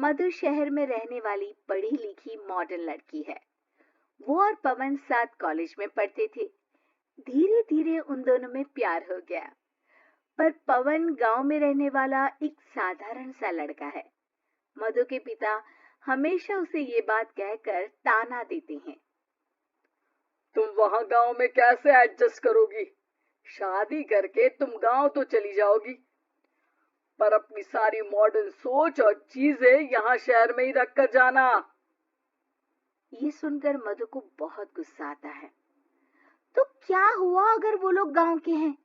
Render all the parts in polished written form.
मधु शहर में रहने वाली पढ़ी लिखी मॉडर्न लड़की है। वो और पवन साथ कॉलेज में पढ़ते थे। धीरे धीरे उन दोनों में प्यार हो गया। पर पवन गांव में रहने वाला एक साधारण सा लड़का है। मधु के पिता हमेशा उसे ये बात कहकर ताना देते हैं, तुम वहां गांव में कैसे एडजस्ट करोगी? शादी करके तुम गांव तो चली जाओगी, पर अपनी सारी मॉडर्न सोच और चीजें यहाँ शहर में ही रख कर जाना। ये सुनकर मधु को बहुत गुस्सा आता है। तो क्या हुआ अगर वो लोग गांव के हैं?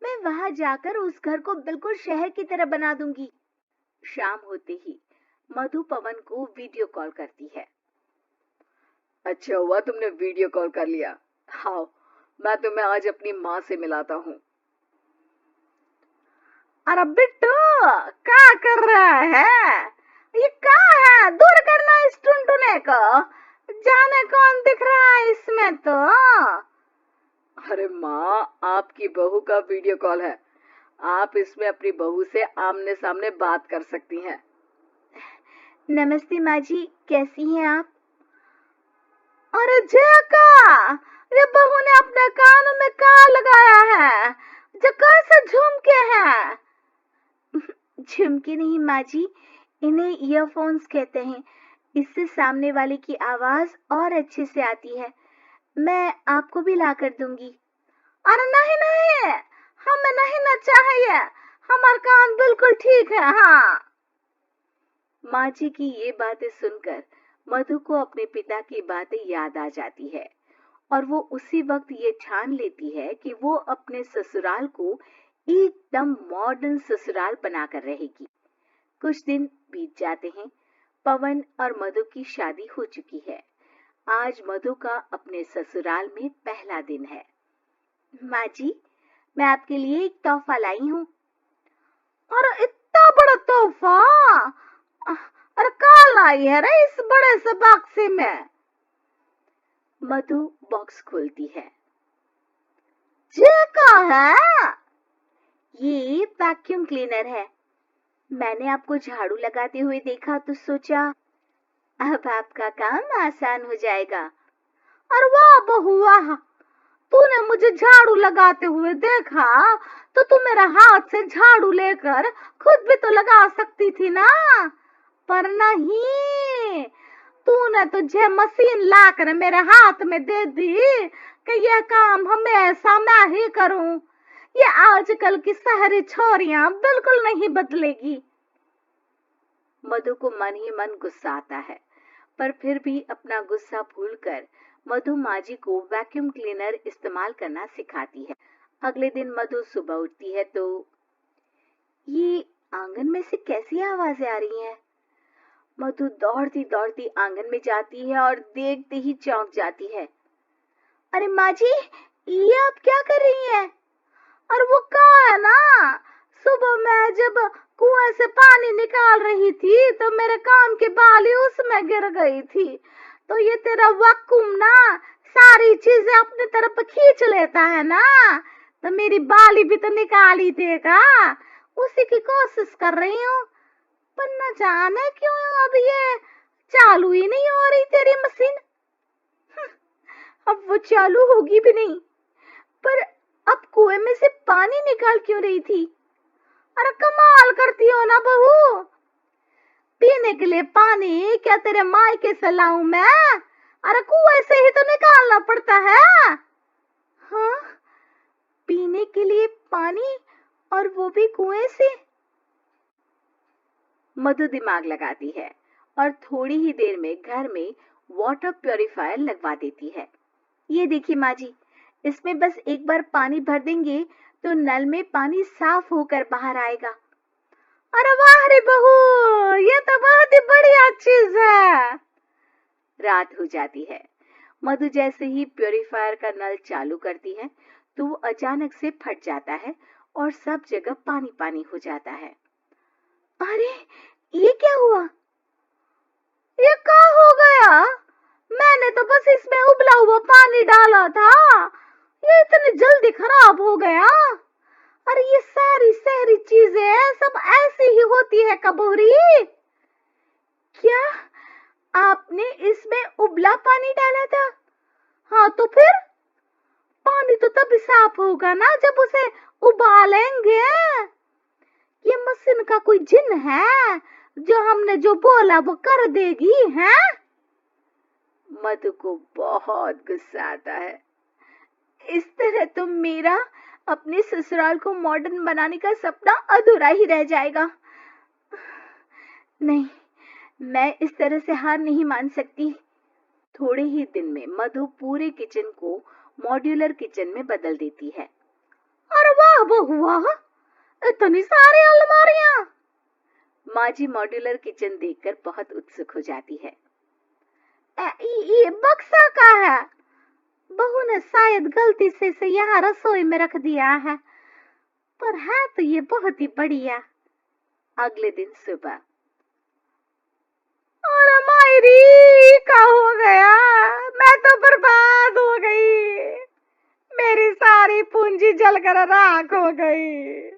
मैं वहां जाकर उस घर को बिल्कुल शहर की तरह बना दूंगी। शाम होते ही मधु पवन को वीडियो कॉल करती है। अच्छा हुआ तुमने वीडियो कॉल कर लिया। आओ, मैं तुम्हें आज अपनी माँ से मिलाता हूँ। अरे बिट्टू, क्या कर रहा है? ये क्या है? दूर करना इस टुनटुने को। जाने कौन दिख रहा है इसमें तो। अरे माँ, आपकी बहू का वीडियो कॉल है। आप इसमें अपनी बहू से आमने सामने बात कर सकती हैं। नमस्ते माँ जी, कैसी हैं आप? अरे जका, ये बहू ने अपने कानों में क्या लगाया है? जो कैसे झुमके हैं? झुमके नहीं माँ जी, इन्हें ईयरफोन्स कहते हैं। इससे सामने वाले की आवाज और अच्छे से आती है। मैं आपको भी ला कर दूंगी। अरे नहीं नहीं, हमें नहीं ना चाहिए, हमारा कान बिल्कुल ठीक है। हाँ। माँ जी की ये बातें सुनकर मधु को अपने पिता की बातें याद आ जाती है और वो उसी वक्त ये ठान लेती है कि वो अपने ससुराल को एकदम मॉडर्न ससुराल बनाकर रहेगी। कुछ दिन बीत जाते हैं। पवन और मधु की शादी हो चुकी है। आज मधु का अपने ससुराल में पहला दिन है। माँ जी, मैं आपके लिए एक तोहफा लाई हूँ। अरे इतना बड़ा तोहफा? अरे क्या लाई है रे इस बड़े से बक्से में? मधु बॉक्स खोलती है। ये क्या है? ये वैक्यूम क्लीनर है। मैंने आपको झाड़ू लगाते हुए देखा तो सोचा अब आपका काम आसान हो जाएगा। अरे वाह बहू वाह, तूने मुझे झाड़ू लगाते हुए देखा तो तू मेरा हाथ से झाड़ू लेकर खुद भी तो लगा सकती थी ना। पर नहीं, तूने तुझे मशीन लाकर मेरे हाथ में दे दी कि यह काम हमेशा मैं ही करूं। ये आजकल की शहरी छोरियां बिल्कुल नहीं बदलेगी। मधु को मन ही मन गुस्सा आता है, पर फिर भी अपना गुस्सा भूलकर मधु माँ जी को वैक्यूम क्लीनर इस्तेमाल करना सिखाती है। अगले दिन मधु सुबह उठती है तो ये आंगन में से कैसी आवाजें आ रही हैं? मधु दौड़ती दौड़ती आंगन में जाती है और देखते ही चौंक जाती है। अरे माँ जी, ये आप क्या कर रही हैं? और वो क्या है ना, सुबह मैं जब कुएं से पानी निकाल रही थी तो मेरे कान की बाली उसमें गिर गई थी। तो ये तेरा वैक्यूम ना सारी चीजें अपनी तरफ खींच लेता है ना, तो मेरी बाली भी तो निकाल ही देगा। उसी की कोशिश कर रही हूँ, पर न जाने क्यों अब ये चालू ही नहीं हो रही तेरी मशीन। अब वो चालू होगी भी नहीं। पर अब कुएं में से पानी निकाल क्यों रही थी? अरे कमाल करती हो ना बहू। पीने के लिए पानी क्या तेरे मायके से लाऊं मैं? अरे कुएं से ही तो निकालना पड़ता है। हाँ, पीने के लिए पानी, और वो भी कुएं से। मधु दिमाग लगाती है और थोड़ी ही देर में घर में वाटर प्यूरिफायर लगवा देती है। ये देखिए माँ जी, इसमें बस एक बार पानी भर देंगे तो नल में पानी साफ होकर बाहर आएगा। अरे वाह रे बहू, ये तो बहुत ही बढ़िया चीज है। रात हो जाती है। मधु जैसे ही प्यूरिफायर का नल चालू करती है तो वो अचानक से फट जाता है और सब जगह पानी पानी हो जाता है। अरे ये क्या हुआ? ये क्या हो गया? मैंने तो बस इसमें उबला हुआ पानी डाला था, ये इतनी जल्दी खराब हो गया। अरे ये सारी शहरी चीजें सब ऐसी ही होती है कबूरी। आपने इसमें उबला पानी डाला था। हाँ तो फिर पानी तो तभी साफ होगा ना जब उसे उबालेंगे। ये मशीन का कोई जिन है जो हमने जो बोला वो कर देगी है? मधु को बहुत गुस्सा आता है। इस तरह तो मेरा अपने ससुराल को मॉडर्न बनाने का सपना अधूरा ही रह जाएगा। नहीं, मैं इस तरह से हार नहीं मान सकती। थोड़े ही दिन में मधु पूरे किचन को मॉड्यूलर किचन में बदल देती है। अरे वाह बहुआ, इतनी सारी अलमारियां! माँ जी मॉड्यूलर किचन देखकर बहुत उत्सुक हो जाती है। ये बक्सा का है। बहू ने शायद गलती से इसे यहाँ रसोई में रख दिया है, पर है तो ये बहुत ही बढ़िया। अगले दिन सुबह, अरे मायरी क्या हो गया? मैं तो बर्बाद हो गई। मेरी सारी पूंजी जलकर राख हो गई।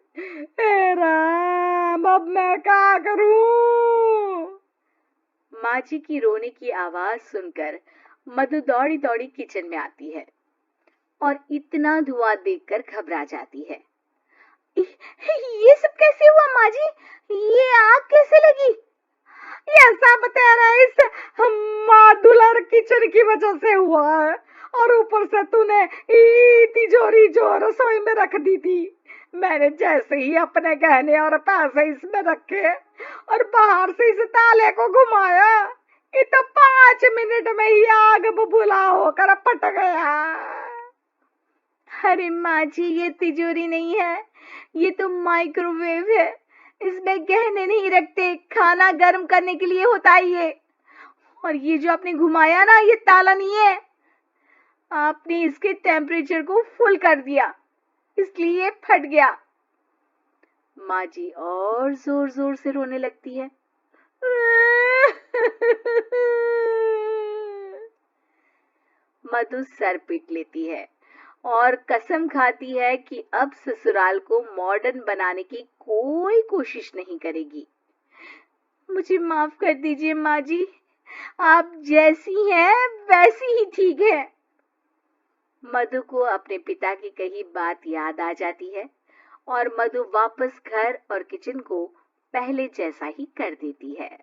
हे राम, अब मैं क्या करूं? माँ जी की रोने की आवाज सुनकर मधु दौड़ी दौड़ी किचन में आती है और इतना धुआं देखकर घबरा जाती है। ये सब कैसे हुआ माँ जी? ये आग कैसे लगी? ये सब तेरा इस मॉड्यूलर किचन की वजह से हुआ है, और ऊपर से तूने तिजोरी जो रसोई में रख दी थी, मैंने जैसे ही अपने गहने और पैसे इसमें रखे और बाहर से इस ताले को घुमाया, ये तो 5 मिनट में ही आग बबूला होकर फट गया। अरे माँ जी, ये तिजोरी नहीं है, ये तो माइक्रोवेव है। इसमें गहने नहीं रखते, खाना गर्म करने के लिए होता है ये। और ये जो आपने घुमाया ना, ये ताला नहीं है, आपने इसके टेम्परेचर को फुल कर दिया, इसलिए फट गया। माँ जी और जोर जोर से रोने लगती है। मधु सर पीट लेती है और कसम खाती है कि अब ससुराल को मॉडर्न बनाने की कोई कोशिश नहीं करेगी। मुझे माफ कर दीजिए माँ जी, आप जैसी हैं वैसी ही ठीक है। मधु को अपने पिता की कही बात याद आ जाती है और मधु वापस घर और किचन को पहले जैसा ही कर देती है।